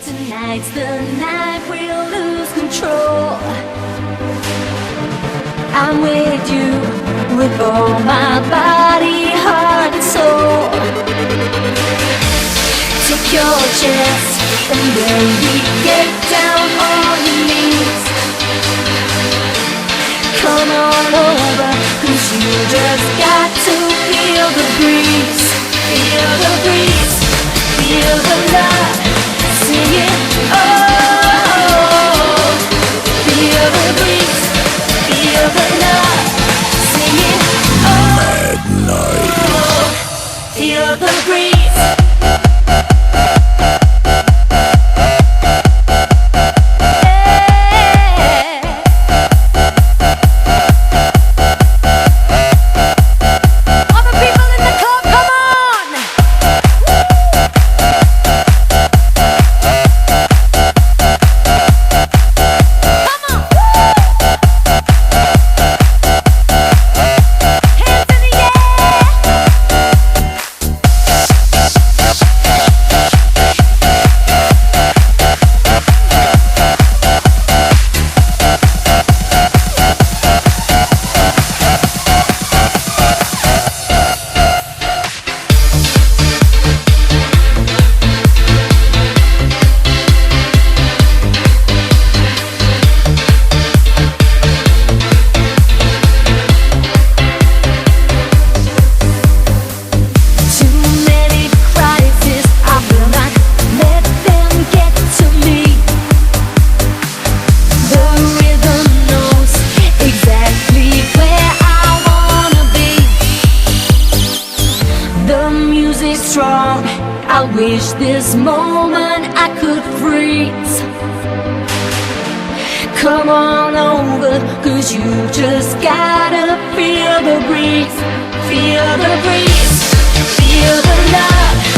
Tonight's the night we'll lose control. I'm with you with all my body, heart and soul. Take your chance and then we get down on your knees. Come on over, 'cause you just got to feel the breeze. Feel the breeze, feel the love, sing it, oh. Feel the breeze, feel the love, sing it, oh. Midnight. Feel the breeze. I wish this moment I could freeze. Come on over, 'cause you just gotta feel the breeze. Feel the breeze, feel the love.